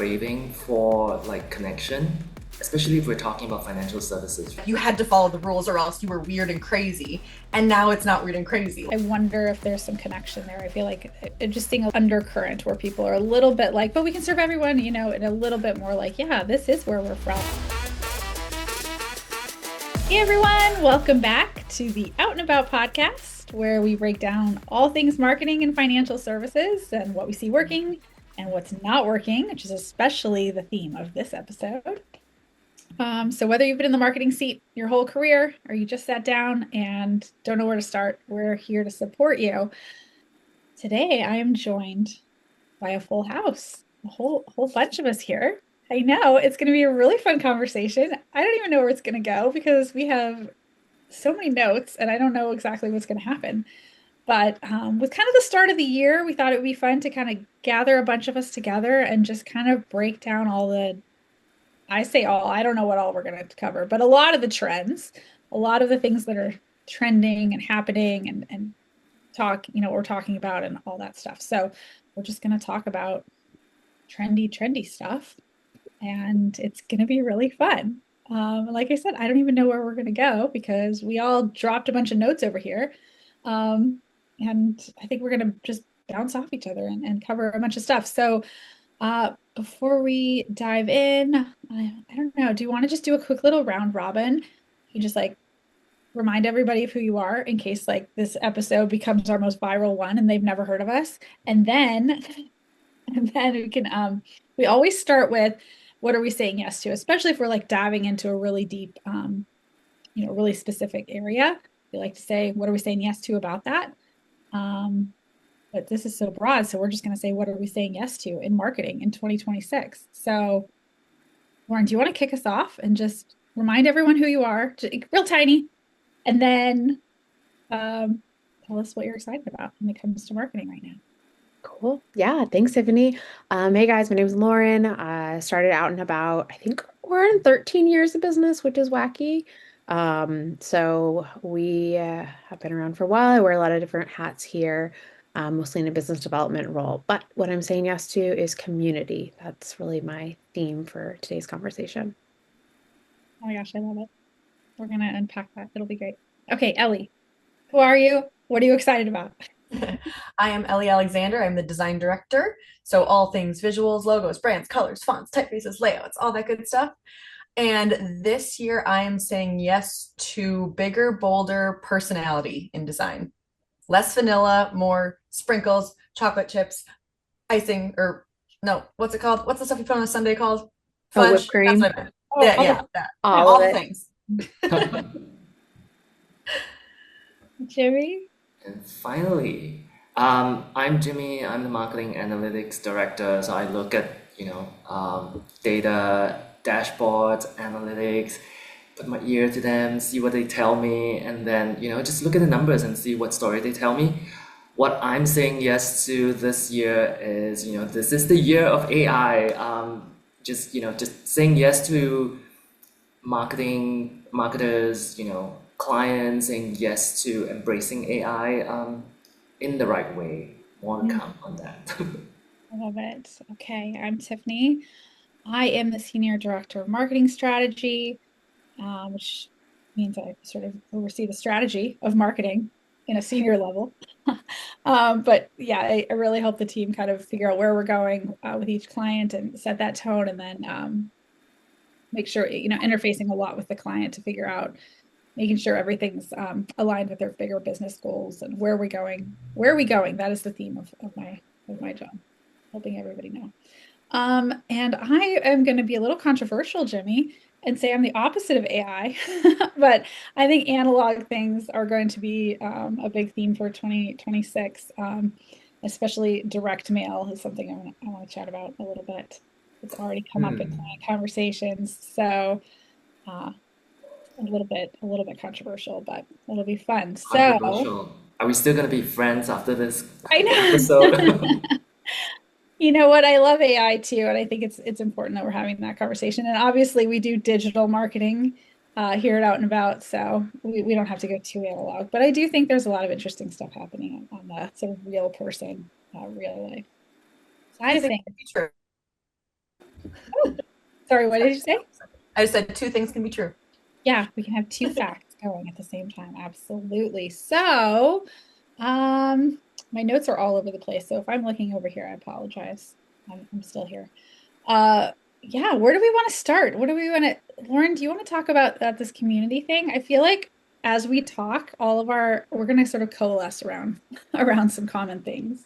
craving for like connection, especially if we're talking about financial services. You had to follow the rules or else you were weird and crazy. And now it's not weird and crazy. I wonder if there's some connection there. I feel like just seeing an undercurrent where people are a little bit like, but we can serve everyone, and a little bit more like, yeah, this is where we're from. Hey everyone, welcome back to the Out and About podcast, where we break down all things marketing and financial services and what we see working and what's not working, which is especially the theme of this episode. So whether you've been in the marketing seat your whole career or you just sat down and don't know where to start, we're here to support you. Today, I am joined by a full house, a whole bunch of us here. I know it's going to be a really fun conversation. I don't even know where it's going to go because we have so many notes and I don't know exactly what's going to happen. But with kind of the start of the year, we thought it would be fun to kind of gather a bunch of us together and just kind of break down I don't know what all we're going to cover, but a lot of the trends, a lot of the things that are trending and happening and we're talking about and all that stuff. So we're just going to talk about trendy stuff and it's going to be really fun. Like I said, I don't even know where we're going to go because we all dropped a bunch of notes over here. And I think we're going to just bounce off each other and cover a bunch of stuff. So before we dive in, I don't know, do you want to just do a quick little round robin? You just like remind everybody of who you are in case like this episode becomes our most viral one and they've never heard of us. And then we can we always start with what are we saying yes to, especially if we're like diving into a really deep really specific area. We like to say what are we saying yes to about that. But this is so broad. So we're just going to say, what are we saying yes to in marketing in 2026? So Lauren, do you want to kick us off and just remind everyone who you are, real tiny, and then tell us what you're excited about when it comes to marketing right now. Cool. Yeah. Thanks, Tiffany. Hey guys, my name is Lauren. I started out in about, I think we're in 13 years of business, which is wacky. So we have been around for a while. I wear a lot of different hats here, mostly in a business development role. But what I'm saying yes to is community. That's really my theme for today's conversation. Oh my gosh, I love it. We're going to unpack that. It'll be great. Okay, Ellie, who are you? What are you excited about? I am Ellie Alexander. I'm the design director. So all things visuals, logos, brands, colors, fonts, typefaces, layouts, all that good stuff. And this year I am saying yes to bigger, bolder personality in design. Less vanilla, more sprinkles, chocolate chips, icing, or no, what's it called? What's the stuff you put on a sundae called? Oh, Fudge. whipped cream. That's what I meant. Yeah, that. All All of the it. things. Jimmy? And finally, I'm Jimmy. I'm the marketing analytics director. So I look at, data, dashboards, analytics, put my ear to them, see what they tell me, and then, just look at the numbers and see what story they tell me. What I'm saying yes to this year is, this is the year of AI. Just saying yes to marketers, clients saying yes to embracing AI in the right way. More to come on that. I love it. Okay, I'm Tiffany. I am the Senior Director of Marketing Strategy, which means I sort of oversee the strategy of marketing in a senior level. But yeah, I really help the team kind of figure out where we're going with each client and set that tone and then make sure, interfacing a lot with the client to figure out, making sure everything's aligned with their bigger business goals and where are we going? Where are we going? That is the theme of my job, helping everybody know. And I am going to be a little controversial, Jimmy, and say I'm the opposite of AI, but I think analog things are going to be a big theme for 2026, especially direct mail is something I want to chat about a little bit. It's already come up in client conversations, so a little bit controversial, but it'll be fun. So Controversial. Are we still gonna be friends after this I know. episode? You know what? I love AI too, and I think it's important that we're having that conversation. And obviously, we do digital marketing here at Out and About, so we don't have to go too analog. But I do think there's a lot of interesting stuff happening on the sort of real person, real life side I of think things. that'd be true. Sorry, what did you say? I said two things can be true. Yeah, we can have two facts going at the same time. Absolutely. So, um, my notes are all over the place. So if I'm looking over here, I apologize. I'm still here. Uh, yeah, where do we want to start? What do we want to, Lauren, do you want to talk about this community thing? I feel like as we talk, we're going to sort of coalesce around around some common things.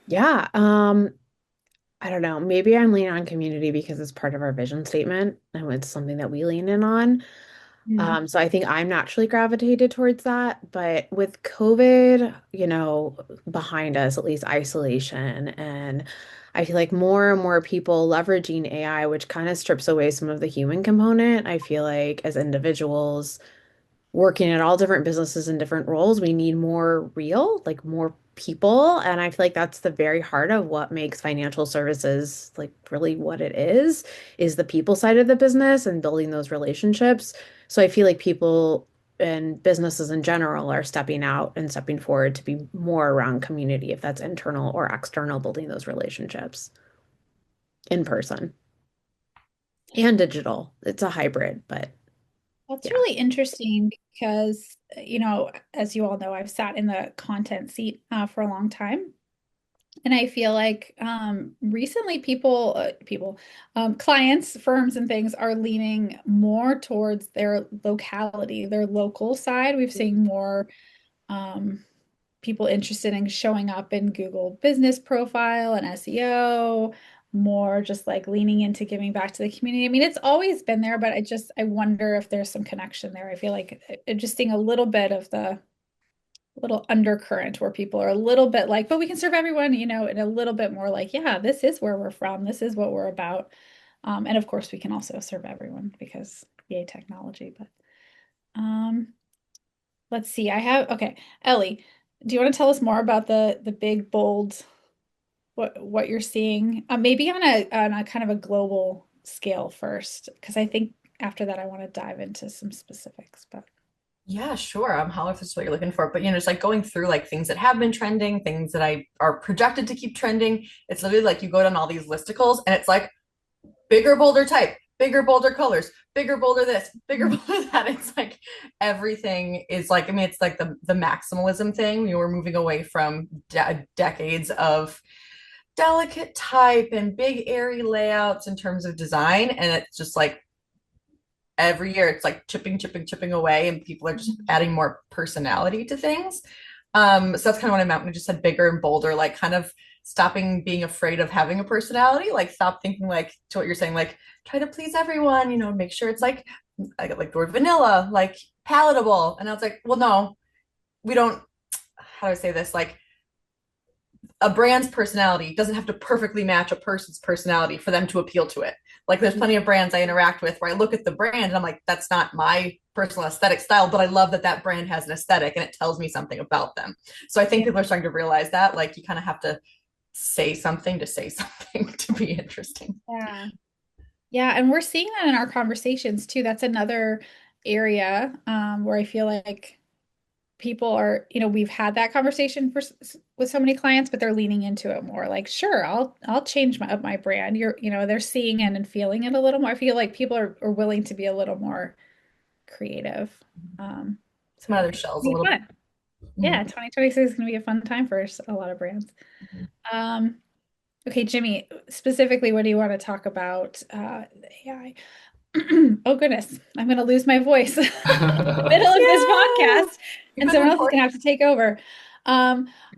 Yeah, I don't know. Maybe I'm leaning on community because it's part of our vision statement and it's something that we lean in on. Mm. So I think I'm naturally gravitated towards that. But with COVID, behind us, at least isolation, and I feel like more and more people leveraging AI, which kind of strips away some of the human component. I feel like as individuals, working at all different businesses and different roles, we need more real, like more people. And I feel like that's the very heart of what makes financial services like really what it is the people side of the business and building those relationships. So I feel like people and businesses in general are stepping out and stepping forward to be more around community, if that's internal or external, building those relationships in person and digital. It's a hybrid, but That's yeah. really interesting because, as you all know, I've sat in the content seat for a long time. And I feel like recently clients, firms, and things are leaning more towards their locality, their local side. We've seen more um, people interested in showing up in Google business profile and SEO, more just like leaning into giving back to the community. I mean, it's always been there, but I wonder if there's some connection there. I feel like I'm just seeing a little bit of the little undercurrent where people are a little bit like, but we can serve everyone, and a little bit more like, yeah, this is where we're from. This is what we're about. And of course, we can also serve everyone because yay, technology. But um, let's see. Okay, Ellie, do you want to tell us more about the big, bold, what you're seeing? Maybe on a kind of a global scale first, because I think after that I want to dive into some specifics. But Yeah, sure. Holler if this is what you're looking for. But just like going through like things that have been trending, things that I are projected to keep trending. It's literally like you go down all these listicles and it's like bigger, bolder type, bigger, bolder colors, bigger, bolder this, bigger, bolder that. It's like everything is like, I mean, it's like the maximalism thing. We were moving away from decades of delicate type and big airy layouts in terms of design. And it's just like every year it's like chipping away, and people are just adding more personality to things. So that's kind of what I meant when I just said bigger and bolder, like kind of stopping being afraid of having a personality, like stop thinking like to what you're saying, like try to please everyone, make sure it's like the word vanilla, like palatable. And I was like, well, no, we don't, how do I say this? Like a brand's personality doesn't have to perfectly match a person's personality for them to appeal to it. Like there's plenty of brands I interact with where I look at the brand and I'm like, that's not my personal aesthetic style, but I love that that brand has an aesthetic and it tells me something about them. So I think people are starting to realize that like you kind of have to say something to be interesting. yeah. Yeah, and we're seeing that in our conversations too. That's another area where I feel like people are, we've had that conversation with so many clients, but they're leaning into it more. Like, sure, I'll change my brand. They're seeing it and feeling it a little more. I feel like people are willing to be a little more creative. So Come out of their it's shells a gonna be little fun. bit. Yeah, 2026 is going to be a fun time for a lot of brands. Mm-hmm. Um, okay, Jimmy, specifically, what do you want to talk about AI? Oh goodness, I'm going to lose my voice in the middle of this podcast, You've and been someone else is going recording. to have to take over.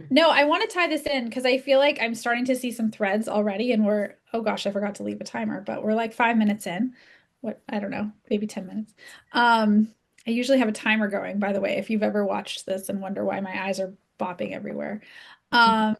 No, I want to tie this in because I feel like I'm starting to see some threads already, and oh gosh, I forgot to leave a timer, but we're like 5 minutes in. What, I don't know, maybe 10 minutes. I usually have a timer going, by the way, if you've ever watched this and wonder why my eyes are bopping everywhere. Um,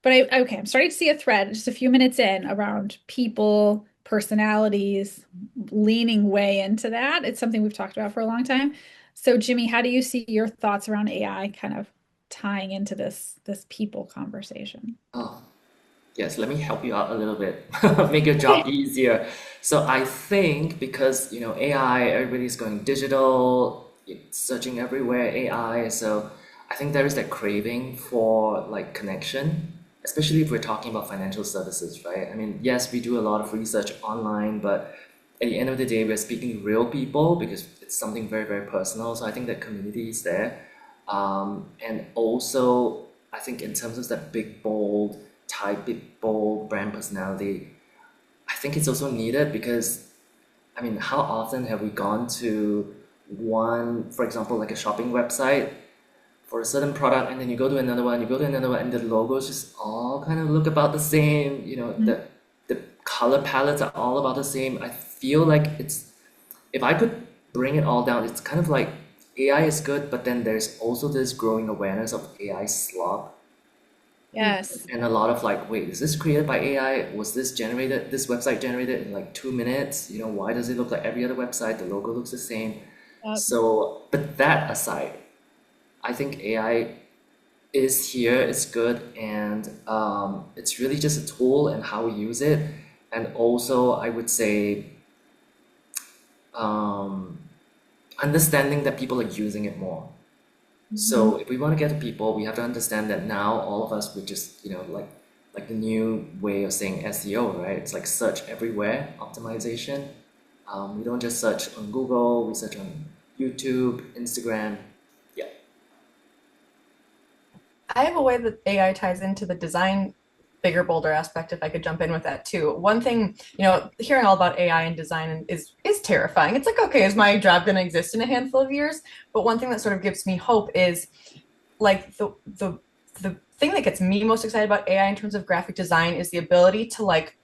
but okay, I'm starting to see a thread just a few minutes in around people, personalities, leaning way into that. It's something we've talked about for a long time. So, Jimmy, how do you see your thoughts around AI kind of tying into this people conversation? Oh, yes, let me help you out a little bit, make your Okay. job easier. So I think because, AI, everybody's going digital, it's searching everywhere, AI. So I think there is that craving for like connection. especially if we're talking about financial services, right? I mean, yes, we do a lot of research online, but at the end of the day, we're speaking to real people because it's something very, very personal. So I think that community is there. And also, I think in terms of that big, bold type, big, bold brand personality, I think it's also needed because, I mean, how often have we gone to one, for example, like a shopping website for a certain product, and then you go to another one, you go to another one, and the logos just all kind of look about the same. Mhm. The color palettes are all about the same. I feel like it's if I could bring it all down, it's kind of like AI is good, but then there's also this growing awareness of AI slop Yes. and a lot of like, wait, is this created by AI? Was this website generated in like 2 minutes? Why does it look like every other website? The logo looks the same. Yep. So, but that aside, I think AI is here, it's good, and it's really just a tool and how we use it. And also, I would say um, understanding that people are using it more. Mhm. So if we want to get to people, we have to understand that now all of us, we just, like the new way of saying SEO, right? It's like search everywhere optimization. We don't just search on Google, we search on YouTube, Instagram. Yeah. I have a way that AI ties into the design bigger, bolder aspect, if I could jump in with that too. One thing, hearing all about AI and design is terrifying. It's like, okay, is my job going to exist in a handful of years? But one thing that sort of gives me hope is like the thing that gets me most excited about AI in terms of graphic design is the ability to like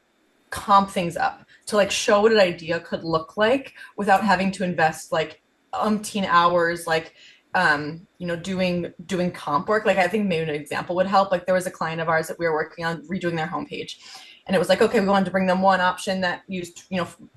comp things up, to like show what an idea could look like without having to invest like umpteen hours like doing comp work. Like I think maybe an example would help. Like there was a client of ours that we were working on redoing their homepage, and it was like, okay, we wanted to bring them one option that used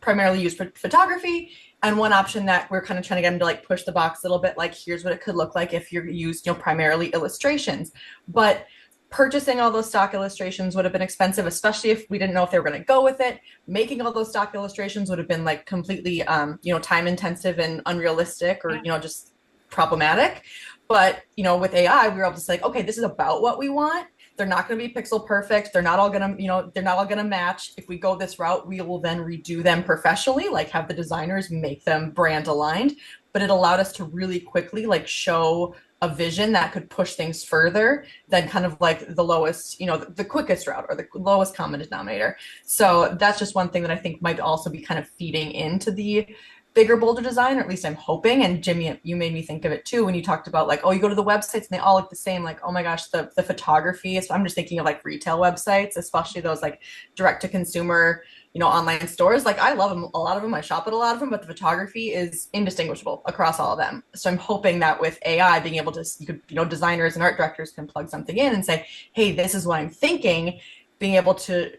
primarily used for photography, and one option that we're kind of trying to get them to like push the box a little bit, like here's what it could look like if you're used primarily illustrations. But purchasing all those stock illustrations would have been expensive, especially if we didn't know if they were going to go with it. Making all those stock illustrations would have been like completely time intensive and unrealistic, or Yeah. just problematic. But with AI, we were able to say, okay, this is about what we want. They're not going to be pixel perfect. They're not all going to, they're not all going to match. If we go this route, we will then redo them professionally, like have the designers make them brand aligned. But it allowed us to really quickly like show a vision that could push things further than kind of like the lowest, the quickest route or the lowest common denominator. So that's just one thing that I think might also be kind of feeding into the bigger, bolder design, or at least I'm hoping. And Jimmy, you made me think of it too when you talked about like, oh, you go to the websites and they all look the same. Like, oh my gosh, the photography. So I'm just thinking of like retail websites, especially those like direct to consumer, online stores. Like I love them, a lot of them. I shop at a lot of them, but the photography is indistinguishable across all of them. So I'm hoping that with AI being able to, you could, designers and art directors can plug something in and say, hey, this is what I'm thinking, being able to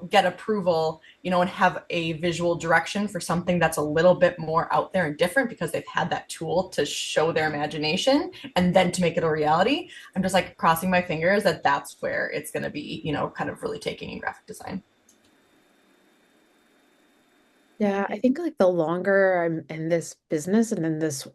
get approval, and have a visual direction for something that's a little bit more out there and different because they've had that tool to show their imagination and then to make it a reality. I'm just like crossing my fingers that that's where it's going to be, kind of really taking in graphic design. Yeah, I think like the longer I'm in this business and in this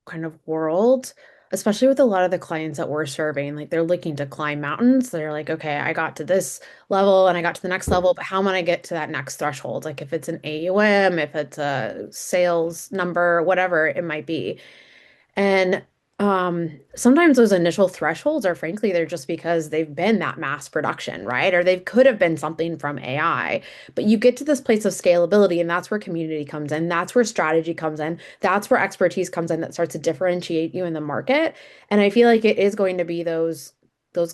kind of world, especially with a lot of the clients that we're serving, like they're looking to climb mountains. They're like, okay, I got to this level and I got to the next level, but how am I gonna get to that next threshold? Like if it's an AUM, if it's a sales number, whatever it might be. And sometimes those initial thresholds are frankly, they're just because they've been that mass production, right? Or they could have been something from AI. But you get to this place of scalability, and that's where community comes in. That's where strategy comes in. That's where expertise comes in that starts to differentiate you in the market. And I feel like it is going to be those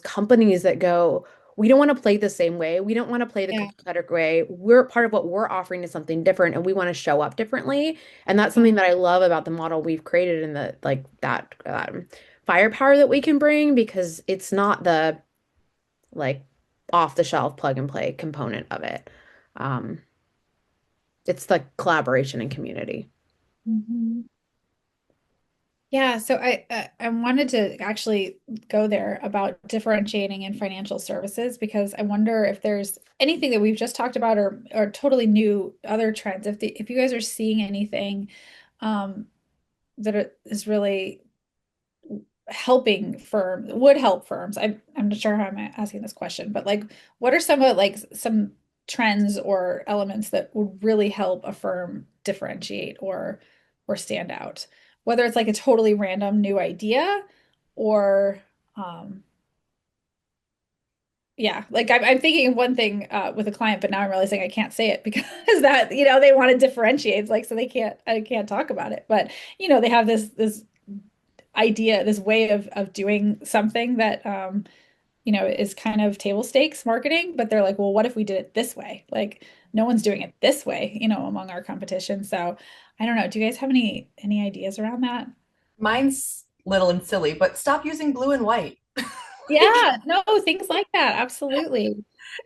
companies that go, we don't want to play the same way. We don't want to play the Yeah. cookie cutter way. We're part of what we're offering is something different, and we want to show up differently. And that's something that I love about the model we've created and the like that firepower that we can bring because it's not the like off the shelf plug and play component of it. Um, it's the collaboration and community. Mhm. Yeah, so I wanted to actually go there about differentiating in financial services because I wonder if there's anything that we've just talked about or totally new other trends. If you guys are seeing anything um, is really would help firms. I'm not sure how I'm asking this question, but like, what are some of like some trends or elements that would really help a firm differentiate or stand out? Whether it's like a totally random new idea or um yeah, like I'm thinking of one thing with a client, but now I'm realizing I can't say it because that, they want to differentiate. It's like, so I can't talk about it. But, they have this idea, this way of doing something that is kind of table stakes marketing, but they're like, well, what if we did it this way? Like no one's doing it this way, among our competition. So I don't know. Do you guys have any ideas around that? Mine's little and silly, but stop using blue and white. Like, Yeah, no, things like that. Absolutely.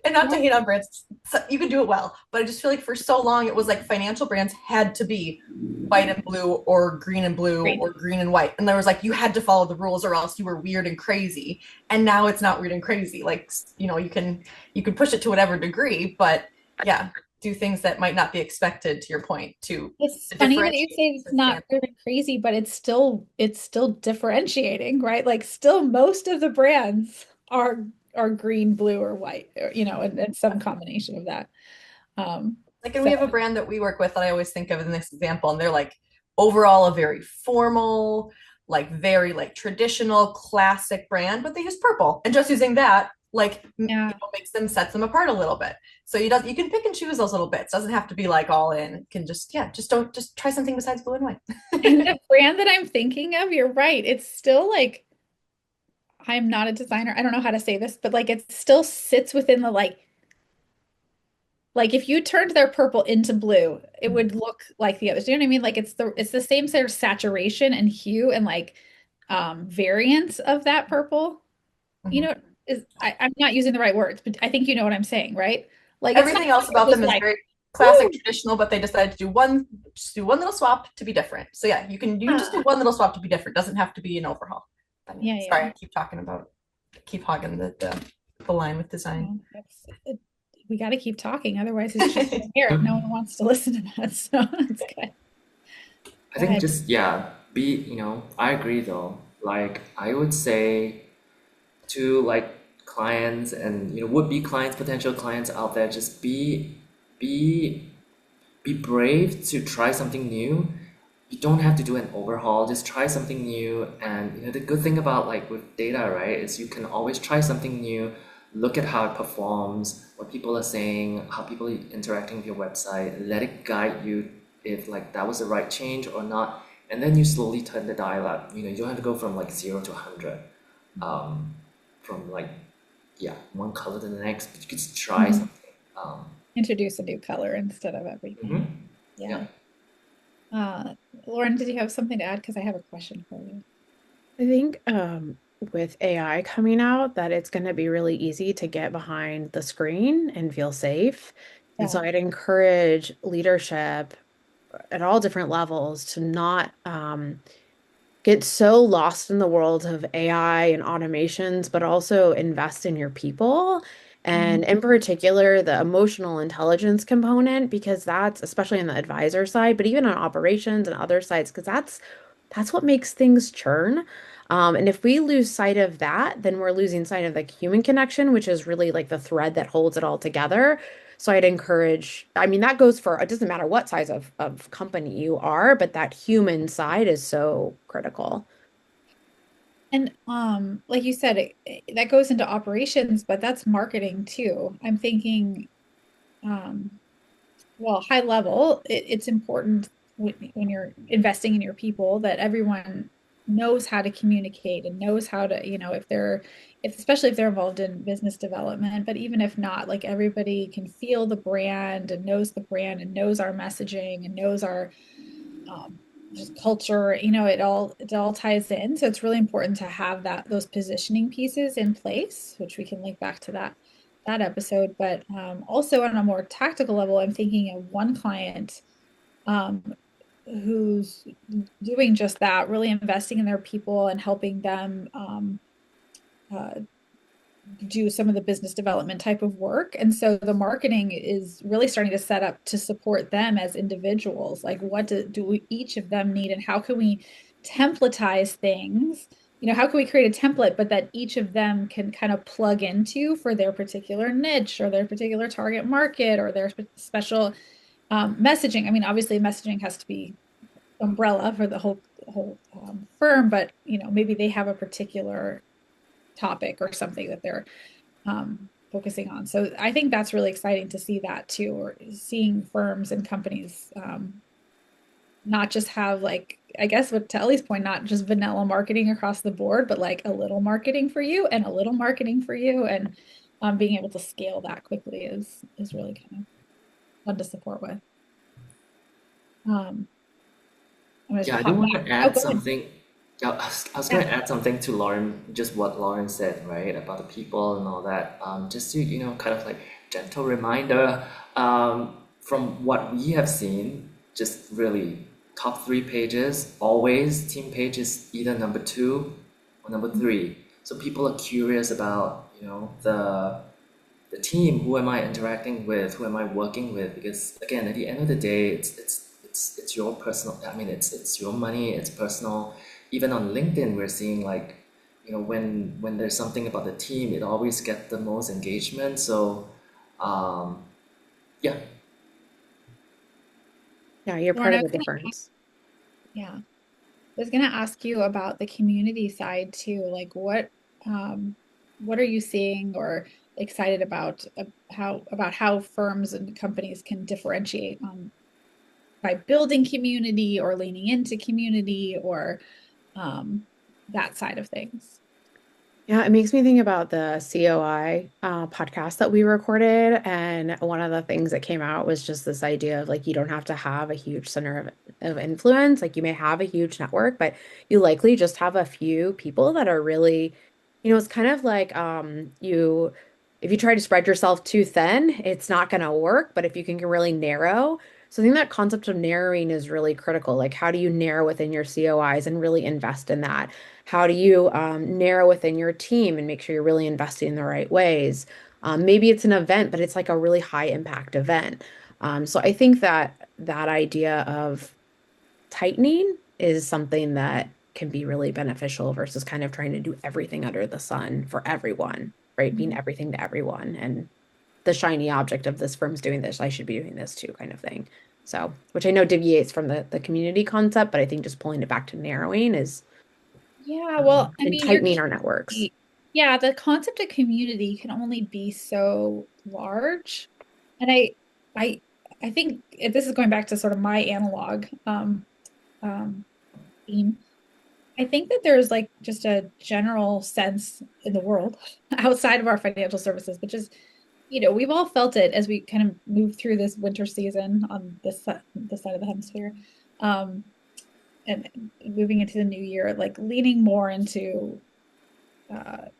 and not to Yeah. hate on brands, so you can do it well, but I just feel like for so long it was like financial brands had to be white and blue or green and blue Great. or green and white, and there was like you had to follow the rules or else you were weird and crazy. And now it's not weird and crazy. Like you can push it to whatever degree, but yeah, do things that might not be expected. To your point, It's to funny that you differentiate say the it's not stand. weird and crazy, but it's still differentiating, right? Like still most of the brands are green, blue, or white, or, and some combination of that. Like, and So we have a brand that we work with that I always think of in this example, and they're like overall a very formal, like very like traditional, classic brand, but they use purple, and just using that like yeah. makes them sets them apart a little bit. So you can pick and choose those little bits. Doesn't have to be like all in. It can just don't just try something besides blue and And white. the brand that I'm thinking of, you're right. It's still like I'm not a designer. I don't know how to say this, but like it still sits within the like if you turned their purple into blue, it would look like the others. Do you know what I mean? Like it's the same sort of saturation and hue and like variance of that purple. You Mhm. know, I'm not using the right words, but I think you know what I'm saying, right? Like it's not Everything else like it about was them is like, very classic, woo, traditional, but they decided to just do one little swap to be different. So yeah, you can just do ah, one little swap to be different. Doesn't have to be an overhaul. yeah, Sorry, yeah. I keep talking about keep hogging the line with design. Well, we got to keep talking, otherwise it's just here. No one wants to listen to that, so it's good. I Go think ahead. just, yeah, I agree though. Like, I would say to like clients and, would be clients, potential clients out there, just be, be brave to try something new. You don't have to do an overhaul, just try something new. And, the good thing about like with data, right, is you can always try something new, look at how it performs, what people are saying, how people are interacting with your website, let it guide you if like that was the right change or not. And then you slowly turn the dial up. You don't have to go from like 0 to 100, um, from like, yeah, one color to the next, but you could just try Mhm. something. Um, Introduce a new color instead of everything. mhm. Yeah. Yeah. Uh, Lauren, did you have something to add? Because I have a question for you. I think with AI coming out, that it's going to be really easy to get behind the screen and feel safe. And so Yeah. I'd encourage leadership at all different levels to not get so lost in the world of AI and automations, but also invest in your people. Mhm. And in particular, the emotional intelligence component, because that's especially on the advisor side, but even on operations and other sides, because that's what makes things churn. And if we lose sight of that, then we're losing sight of the human connection, which is really like the thread that holds it all together. So I'd encourage, I mean, that goes for, it doesn't matter what size of company you are, but that human side is so critical. And like you said, that goes into operations, but that's marketing too. I'm thinking, um, well, high level, it's important when you're investing in your people that everyone knows how to communicate and knows how to, if especially if they're involved in business development, but even if not, like everybody can feel the brand and knows our messaging and knows our um, just culture, it all ties in. So it's really important to have those positioning pieces in place, which we can link back to that episode. But also on a more tactical level, I'm thinking of one client um, who's doing just that, really investing in their people and helping them uh, do some of the business development type of work. And so the marketing is really starting to set up to support them as individuals. Like what do we, each of them need and how can we templatize things how can we create a template, but that each of them can kind of plug into for their particular niche or their particular target market or their special messaging. I mean, obviously messaging has to be umbrella for the whole firm, but maybe they have a particular topic or something that they're focusing on. So I think that's really exciting to see that too, or seeing firms and companies not just have like, I guess what to Ellie's point, not just vanilla marketing across the board, but like a little marketing for you and a little marketing for you, and being able to scale that quickly is really kind of fun to support with. I'm gonna Yeah, I do hop want back. to Oh, add go ahead. something. Yeah, I was Yeah. going to add something to Lauren, just what Lauren said, right, about the people and all that. Just to, kind of like gentle reminder, from what we have seen, just really top three pages, always team page is either number two or number three. So people are curious about, the team, who am I interacting with, who am I working with, because again, at the end of the day, it's your personal, I mean, it's your money, it's personal. Even on LinkedIn, we're seeing like, when there's something about the team, it always gets the most engagement. So um yeah. Yeah, you're Lauren, part I of the was gonna, difference. yeah, I was gonna ask you about the community side too. Like what are you seeing or excited about how firms and companies can differentiate by building community or leaning into community or um, that side of things? Yeah, it makes me think about the COI podcast that we recorded. And one of the things that came out was just this idea of like, you don't have to have a huge center of influence. Like, you may have a huge network, but you likely just have a few people that are really, it's kind of like if you try to spread yourself too thin, it's not going to work. But if you can really narrow, so I think that concept of narrowing is really critical. Like, how do you narrow within your COIs and really invest in that? How do you narrow within your team and make sure you're really investing in the right ways? Maybe it's an event, but it's like a really high impact event. So I think that idea of tightening is something that can be really beneficial versus kind of trying to do everything under the sun for everyone, right? Being everything to everyone and the shiny object of this firm's doing this, I should be doing this too, kind of thing. So, which I know deviates from the community concept, but I think just pulling it back to narrowing is Yeah, well, I and mean, your tightening our networks. community, yeah, the concept of community can only be so large. And I I think this is going back to sort of my analog um theme. I think that there's like just a general sense in the world outside of our financial services, but just, we've all felt it as we kind of move through this winter season on this side of the hemisphere. Um, and moving into the new year, like leaning more into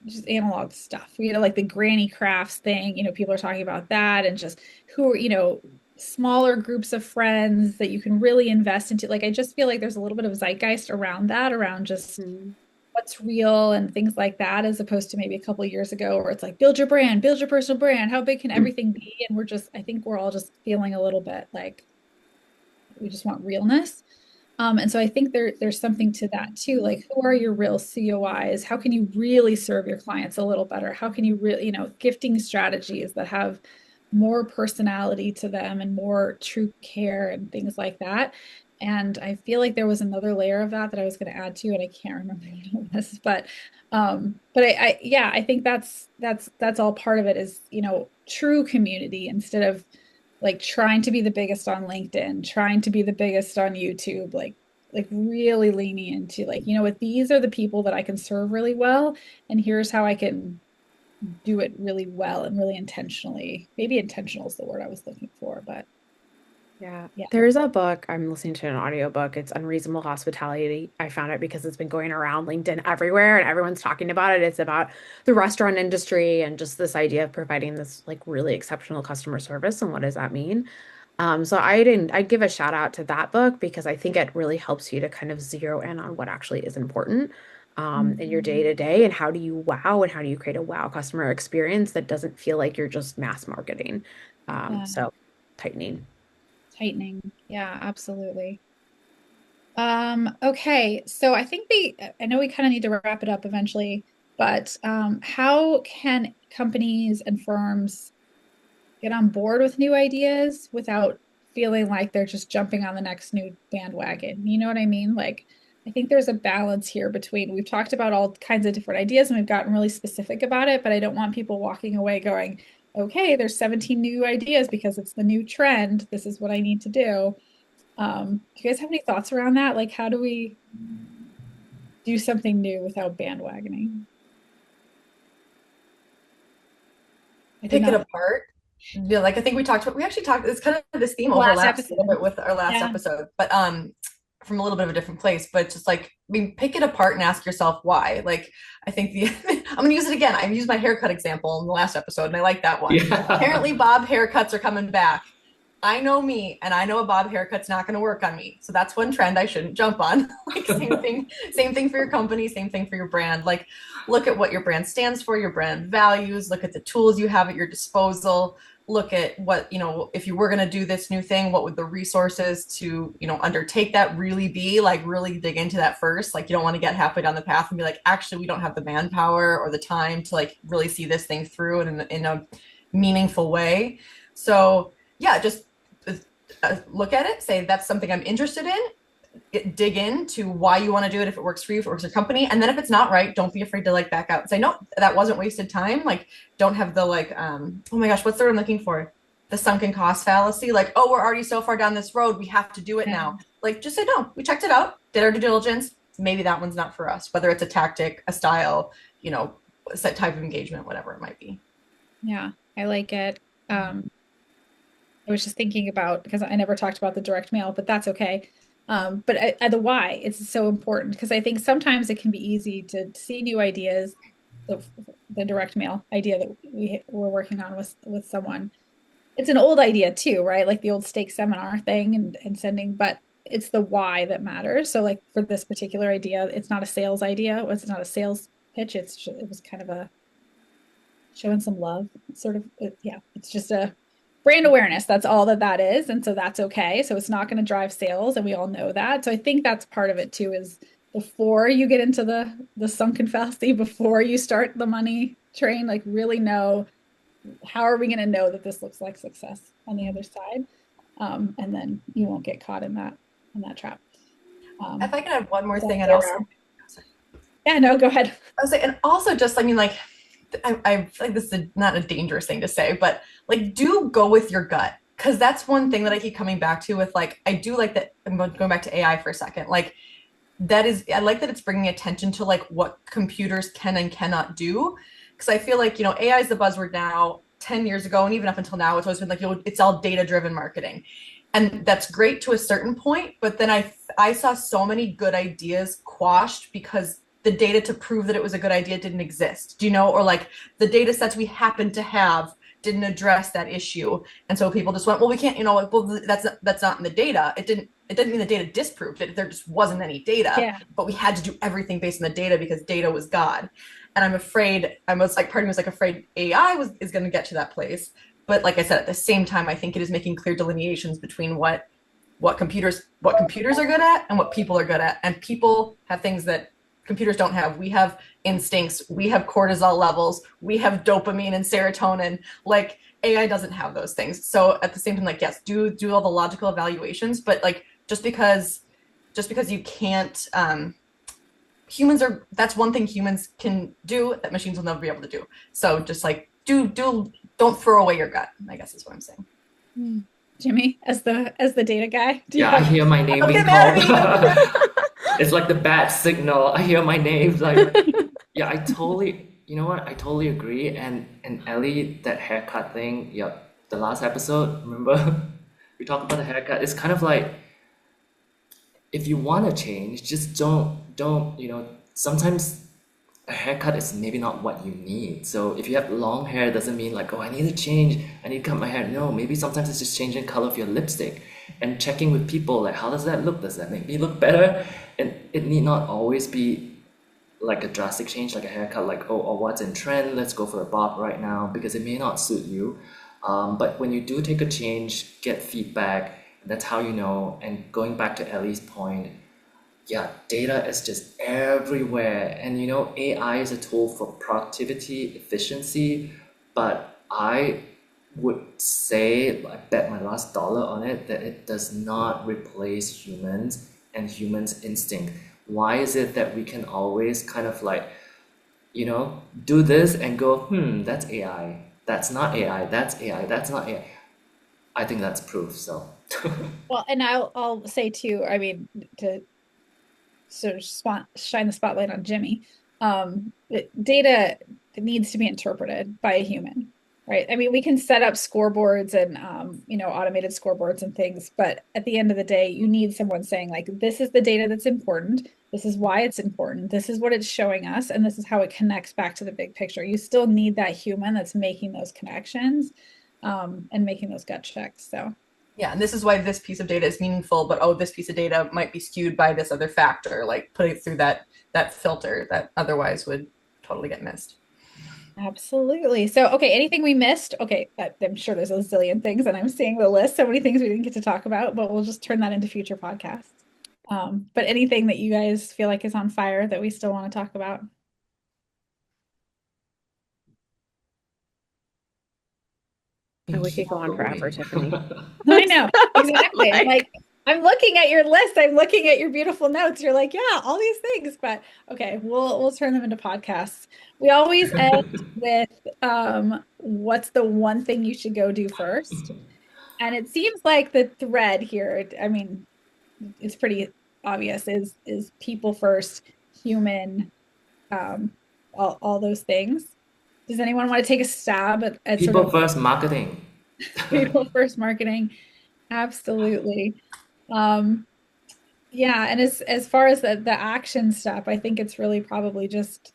just analog stuff, like the granny crafts thing, people are talking about that and just who are, smaller groups of friends that you can really invest into. Like, I just feel like there's a little bit of zeitgeist around that, around just Mm. what's real and things like that, as opposed to maybe a couple of years ago where it's like, build your brand, build your personal brand. How big can everything be? And I think we're all just feeling a little bit like we just want realness. And so I think there's something to that too. Like, who are your real COIs? How can you really serve your clients a little better? How can you really, gifting strategies that have more personality to them and more true care and things like that. And I feel like there was another layer of that I was going to add to, and I can't remember what it was. But yeah, I think that's all part of it is, true community instead of like trying to be the biggest on LinkedIn, trying to be the biggest on YouTube, like really leaning into like, what, these are the people that I can serve really well, and here's how I can do it really well and really intentionally. Maybe intentional is the word I was looking for, but Yeah. yeah. There's a book, I'm listening to an audiobook. It's Unreasonable Hospitality. I found it because it's been going around LinkedIn everywhere and everyone's talking about it. It's about the restaurant industry and just this idea of providing this like really exceptional customer service and what does that mean? So I'd give a shout out to that book because I think it really helps you to kind of zero in on what actually is important in your day to day and how do you wow and how do you create a wow customer experience that doesn't feel like you're just mass marketing. Yeah, So tightening. tightening. Yeah, absolutely. Okay, so I know we kind of need to wrap it up eventually, but how can companies and firms get on board with new ideas without feeling like they're just jumping on the next new bandwagon? You know what I mean? Like, I think there's a balance here between we've talked about all kinds of different ideas and we've gotten really specific about it, but I don't want people walking away going, okay, there's 17 new ideas because it's the new trend. This is what I need to do. Do you guys have any thoughts around that? Like, how do we do something new without bandwagoning? I did Pick it not apart. Yeah, like I think we actually talked, it's kind of this theme last overlaps a little episode. bit with our last Yeah. episode, but from a little bit of a different place, but just like, I mean, pick it apart and ask yourself why. Like, I think I'm gonna use it again. I used my haircut example in the last episode, and I like that one. Yeah. Apparently, bob haircuts are coming back. I know me, and I know a bob haircut's not going to work on me. So that's one trend I shouldn't jump on. Like same thing for your company, same thing for your brand. Like look at what your brand stands for, your brand values, look at the tools you have at your disposal. Look at what, if you were going to do this new thing, what would the resources to, undertake that really be? Like really dig into that first. Like you don't want to get halfway down the path and be like, actually, we don't have the manpower or the time to like really see this thing through in a meaningful way. So yeah, just look at it, say that's something I'm interested in, dig into why you want to do it, if it works for you, if it works for your company, and then if it's not right, don't be afraid to like back out and say no, that wasn't wasted time. Like don't have the like oh my gosh, what's the word I'm looking for, the sunken cost fallacy, like oh, we're already so far down this road, we have to do it now. Like just say no, we checked it out, did our due diligence, maybe that one's not for us, whether it's a tactic, a style, set type of engagement, whatever it might be. Yeah, I like it. I was just thinking about, because I never talked about the direct mail, but that's okay. But the why, it's so important because I think sometimes it can be easy to see new ideas. The direct mail idea that we're working on with someone. It's an old idea too, right? Like the old steak seminar thing and sending, but it's the why that matters. So like for this particular idea, it's not a sales idea. It's not a sales pitch. It was kind of a showing some love, sort of. Yeah, it's just a brand awareness. That's all that is. And so that's okay. So it's not going to drive sales. And we all know that. So I think that's part of it too, is before you get into the sunken fallacy, before you start the money train, like really know, how are we going to know that this looks like success on the other side? And then you won't get caught in that trap. If I can add one more thing, and also, yeah, no, go ahead. I was like, and also just, I mean, like, I feel like this is not a dangerous thing to say, but like, do go with your gut. Cause that's one thing that I keep coming back to with like, I do like that. I'm going back to AI for a second. Like I like that it's bringing attention to like what computers can and cannot do. Cause I feel like, AI is the buzzword now. 10 years ago, and even up until now, it's always been like, it's all data-driven marketing. And that's great to a certain point. But then I saw so many good ideas quashed because the data to prove that it was a good idea didn't exist, or like the data sets we happened to have didn't address that issue. And so people just went, well, we can't, well, that's not in the data. It didn't mean the data disproved it. There just wasn't any data, yeah. But we had to do everything based on the data because data was God. And I'm afraid, part of me was like afraid AI is going to get to that place. But like I said, at the same time, I think it is making clear delineations between what computers are good at and what people are good at. And people have things that computers don't have. We have instincts, we have cortisol levels, we have dopamine and serotonin. Like AI doesn't have those things. So at the same time, like, yes, do all the logical evaluations, but like just because you can't, that's one thing humans can do that machines will never be able to do. So just like don't throw away your gut, I guess is what I'm saying. Jimmy, as the data guy. I hear my name being called. It's like the bat signal. I hear my name. Like, yeah, I totally, I totally agree. And Ellie, that haircut thing, yeah, the last episode, remember? We talked about the haircut. It's kind of like, if you want to change, just don't, sometimes a haircut is maybe not what you need. So if you have long hair, it doesn't mean like, oh, I need to change, I need to cut my hair. No, maybe sometimes it's just changing the color of your lipstick and checking with people, like, how does that look? Does that make me look better? And it need not always be like a drastic change, like a haircut, like, oh, or what's in trend, let's go for a bob right now, because it may not suit you. But when you do take a change, get feedback, that's how you know. And going back to Ellie's point, yeah, data is just everywhere. And AI is a tool for productivity, efficiency, but I would say, I bet my last dollar on it, that it does not replace humans and humans' instinct. Why is it that we can always kind of like, do this and go, that's AI. That's not AI. That's AI. That's not AI. I think that's proof. So, Well, and I'll say too, I mean, to sort of shine the spotlight on Jimmy, data needs to be interpreted by a human, right? I mean, we can set up scoreboards and automated scoreboards and things, but at the end of the day, you need someone saying like, this is the data that's important. This is why it's important. This is what it's showing us, and this is how it connects back to the big picture. You still need that human that's making those connections, and making those gut checks. So. Yeah, and this is why this piece of data is meaningful, but this piece of data might be skewed by this other factor, like putting it through that filter that otherwise would totally get missed. Absolutely. So, okay, anything we missed? Okay, I'm sure there's a zillion things, and I'm seeing the list. So many things we didn't get to talk about, but we'll just turn that into future podcasts. But anything that you guys feel like is on fire that we still want to talk about? And we keep could go on forever, going. Tiffany. I know, exactly. I'm Like, like, I'm looking at your list. I'm looking at your beautiful notes. You're like, yeah, all these things. But okay, we'll turn them into podcasts. We always end with what's the one thing you should go do first? And it seems like the thread here, I mean, it's pretty obvious, is people first, human, um, all those things. Does anyone want to take a stab at sort People of first marketing. people first marketing? Absolutely. Um, yeah, and as far as the action step, I think it's really probably just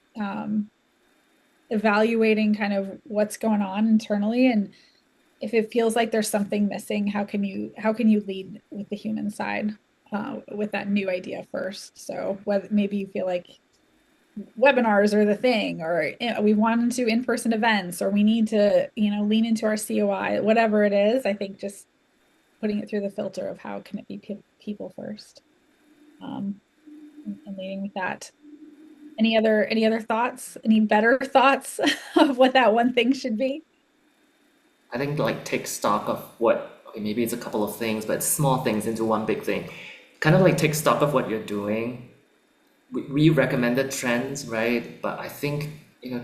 evaluating kind of what's going on internally, and if it feels like there's something missing, how can you lead with the human side, with that new idea first? So whether maybe you feel like webinars are the thing, or we want into in-person events, or we need to lean into our COI, whatever it is. I think just putting it through the filter of how can it be people first, um, and leading with that. Any other thoughts? Any better thoughts of what that one thing should be? I think like take stock of what, okay, maybe it's a couple of things, but small things into one big thing. Kind of like take stock of what you're doing. We recommended trends, right? But I think,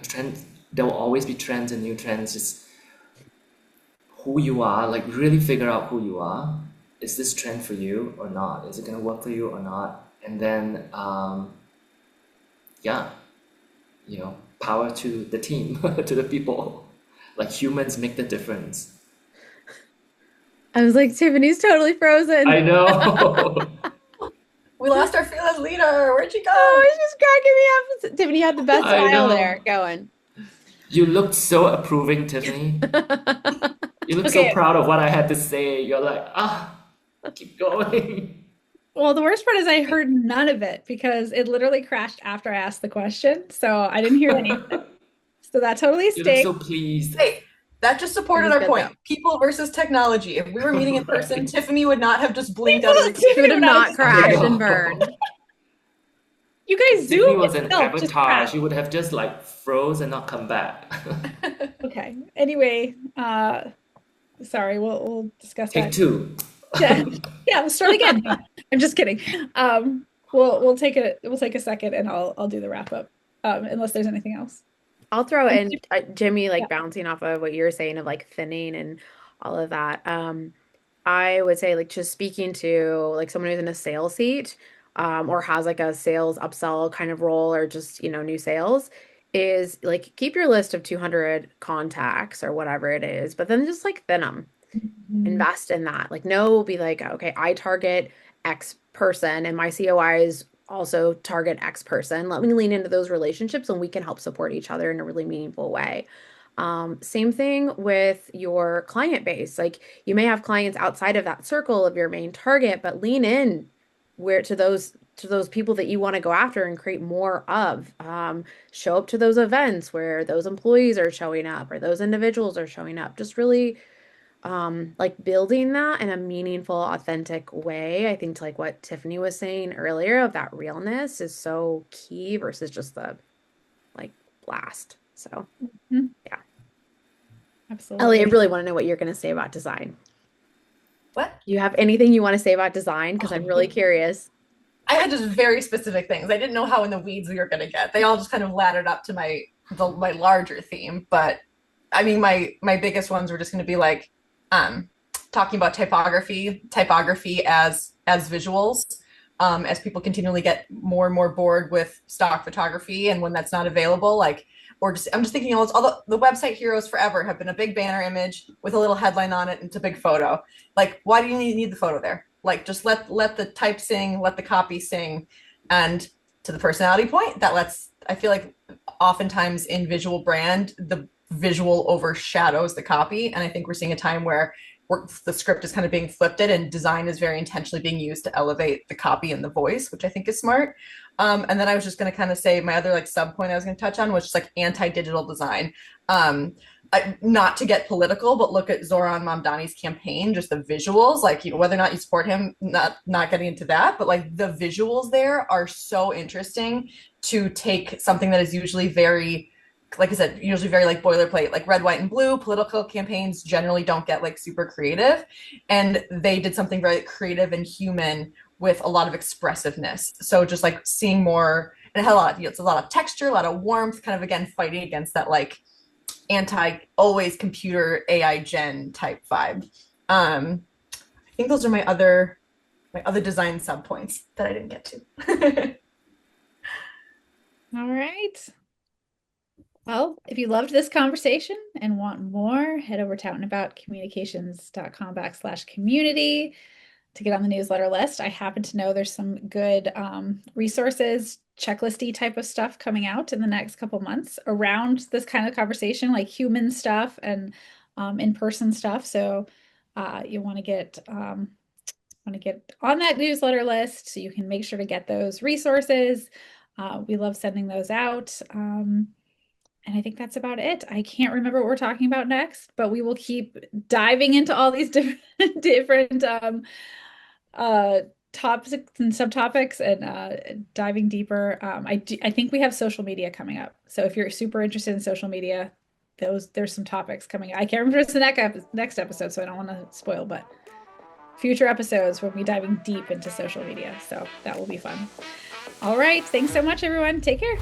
trends, there will always be trends and new trends. Just who you are, like really figure out who you are. Is this trend for you or not? Is it gonna work for you or not? And then, yeah, power to the team, to the people. Like humans make the difference. I was like, Tiffany's totally frozen. I know. We lost our fearless leader. Where'd she go? Oh, it's just cracking me up. Tiffany had the best I smile know. there going. You looked so approving, Tiffany. You look so Okay. proud of what I had to say. You're like, keep going. Well, the worst part is I heard none of it because it literally crashed after I asked the question, so I didn't hear any of it. So that totally You look stinks. so pleased. Hey, that just supported was our good, point. though. People versus technology. If we were meeting in person, Right. Tiffany would not have just blinked out of her. She would have not I crashed and know. burned. You guys, Tiffany Zoom was an itself just avatar. crashed. She would have just like froze and not come back. Okay. Anyway, sorry, we'll discuss Take that. two. Yeah, yeah, we'll start again. I'm just kidding. We'll take a second, and I'll do the wrap up. Unless there's anything else. I'll throw in Jimmy, Yeah. like bouncing off of what you were saying of like thinning and all of that. I would say like just speaking to like someone who's in a sales seat, or has like a sales upsell kind of role, or just, new sales, is like keep your list of 200 contacts or whatever it is, but then just like thin them. Mhm. Invest in that. Like, no, be like, okay, I target X person and my COIs also target X person. Let me lean into those relationships and we can help support each other in a really meaningful way. Same thing with your client base. Like, you may have clients outside of that circle of your main target, but lean in where to those people that you want to go after and create more of. Show up to those events where those employees are showing up or those individuals are showing up. Just really like building that in a meaningful, authentic way. I think to like what Tiffany was saying earlier of that realness is so key versus just the like blast. So Mhm. yeah. Absolutely. Ellie, I really want to know what you're going to say about design. What? Do you have anything you want to say about design? Because I'm really curious. I had just very specific things. I didn't know how in the weeds we were going to get. They all just kind of laddered up to my larger theme. But I mean, my biggest ones were just going to be like talking about typography as visuals. As people continually get more and more bored with stock photography, and when that's not available, like, or just I'm just thinking all the website heroes forever have been a big banner image with a little headline on it and it's a big photo. Like, why do you need the photo there? Like, just let the type sing, let the copy sing. And to the personality point, that lets, I feel like oftentimes in visual brand, the visual overshadows the copy. And I think we're seeing a time where the script is kind of being flipped it, and design is very intentionally being used to elevate the copy and the voice, which I think is smart. And then I was just going to kind of say my other like sub point I was going to touch on was just like anti-digital design. Not to get political, but look at Zoran Mamdani's campaign, just the visuals, like, you know, whether or not you support him, not getting into that, but like the visuals there are so interesting to take something that is usually very, like I said, usually very like boilerplate, like red, white, and blue. Political campaigns generally don't get like super creative. And they did something very creative and human with a lot of expressiveness. So just like seeing more, and it had a lot, you know, it's a lot of texture, a lot of warmth, kind of again fighting against that like anti always computer AI gen type vibe. I think those are my other design sub points that I didn't get to. All right. Well, if you loved this conversation and want more, head over to outandaboutcommunications.com/community to get on the newsletter list. I happen to know there's some good resources, checklisty type of stuff coming out in the next couple months around this kind of conversation, like human stuff and in-person stuff. So you want to get on that newsletter list so you can make sure to get those resources. We love sending those out. And I think that's about it. I can't remember what we're talking about next, but we will keep diving into all these different topics and subtopics and diving deeper. I think we have social media coming up. So if you're super interested in social media, there's some topics coming. I can't remember if it's the next episode, so I don't want to spoil, but future episodes we'll be diving deep into social media. So that will be fun. All right. Thanks so much, everyone. Take care.